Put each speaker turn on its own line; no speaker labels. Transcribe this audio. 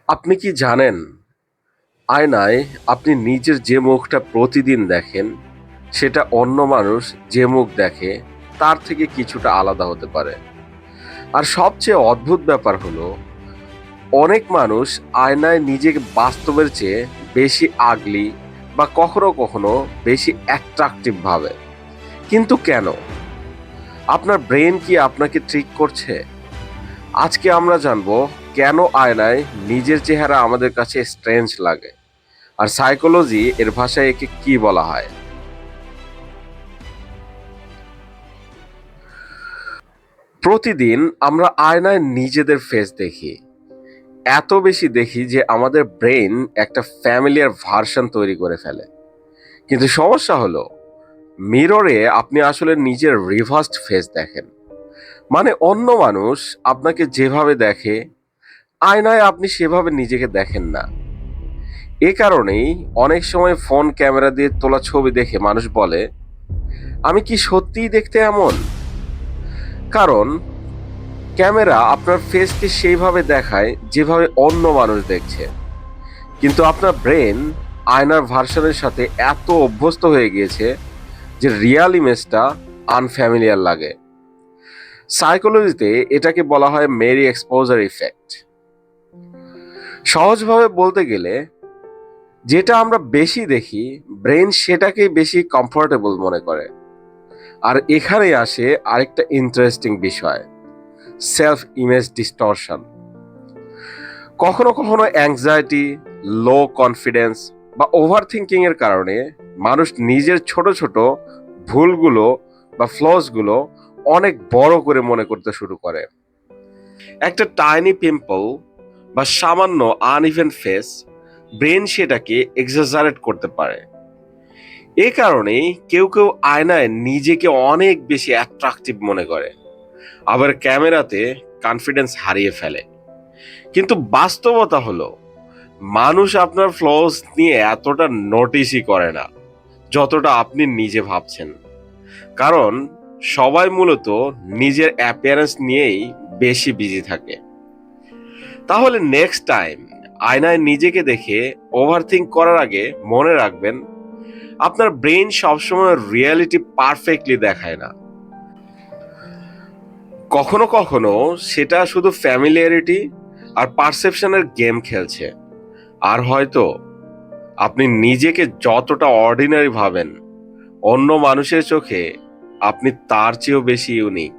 আপনি কি জানেন, আয়নায় আপনি নিজের যে মুখটা প্রতিদিন দেখেন, সেটা অন্য মানুষ যে মুখ দেখে তার থেকে কিছুটা আলাদা হতে পারে। আর সবচেয়ে অদ্ভুত ব্যাপার হলো, অনেক মানুষ আয়নায় নিজেকে বাস্তবের চেয়ে বেশি আগলি বা কখনো কখনো বেশি অ্যাট্রাকটিভ ভাবে। কিন্তু কেন? আপনার ব্রেন কি আপনাকে ট্রিক করছে? আজকে আমরা জানবো কেন আয়নায় নিজের চেহারা আমাদের কাছে স্ট্রেঞ্জ লাগে, আর সাইকোলজি এর ভাষায় একে কি বলা হয়। প্রতিদিন আমরা আয়নায় নিজেদের ফেস দেখি, এত বেশি দেখি যে আমাদের ব্রেন একটা ফ্যামিলিয়ার ভার্সন তৈরি করে ফেলে। কিন্তু সমস্যা হলো, মিররে আপনি আসলে নিজের রিভার্সড ফেস দেখেন। মানে অন্য মানুষ আপনাকে যেভাবে দেখে, আয়নায় আপনি সেভাবে নিজেকে দেখেন না। এ কারণেই অনেক সময় ফোন ক্যামেরা দিয়ে তোলা ছবি দেখে মানুষ বলে, আমি কি সত্যিই দেখতে এমন? কারণ ক্যামেরা আপনার ফেসকে সেইভাবে দেখায় যেভাবে অন্য মানুষ দেখছে, কিন্তু আপনার ব্রেন আয়নার ভার্সনের সাথে এত অভ্যস্ত হয়ে গিয়েছে যে রিয়াল ইমেজটা আনফ্যামিলিয়ার লাগে। সাইকোলজিতে এটাকে বলা হয় মেরি এক্সপোজার ইফেক্ট। সহজভাবে বলতে গেলে, যেটা আমরা বেশি দেখি, ব্রেন সেটাকেই বেশি কমফোর্টেবল মনে করে। আর এখানেই আসে আরেকটা ইন্টারেস্টিং বিষয়, সেলফ ইমেজ ডিস্টরশন। কখনো কখনো অ্যাংজাইটি, লো কনফিডেন্স বা ওভার থিঙ্কিং এর কারণে মানুষ নিজের ছোট ছোট ভুলগুলো বা ফ্লসগুলো অনেক বড় করে মনে করতে শুরু করে। একটা টাইনি পিম্পল বা সামান্য আনইভেন ফেস, ব্রেন সেটাকে এক্সাজারেট করতে পারে। এ কারণেই কেউ কেউ আয়নায় নিজেকে অনেক বেশি অ্যাট্রাকটিভ মনে করে, আবার ক্যামেরাতে কনফিডেন্স হারিয়ে ফেলে। কিন্তু বাস্তবতা হলো, মানুষ আপনার ফ্লস নিয়ে এতটা নোটিসই করে না যতটা আপনি নিজে ভাবছেন। কারণ সবাই মূলত নিজের অ্যাপিয়ারেন্স নিয়েই বেশি বিজি থাকে। তাহলে নেক্সট টাইম আয়নায় নিজেকে দেখে ওভারথিঙ্ক করার আগে মনে রাখবেন, আপনার ব্রেন সবসময় রিয়েলিটি পারফেক্টলি দেখায় না। কখনো কখনো সেটা শুধু ফ্যামিলিয়ারিটি আর পারসেপশনের গেম খেলছে। আর হয়তো আপনি নিজেকে যতটা অর্ডিনারি ভাবেন, অন্য মানুষের চোখে আপনি তার চেয়েও বেশি ইউনিক।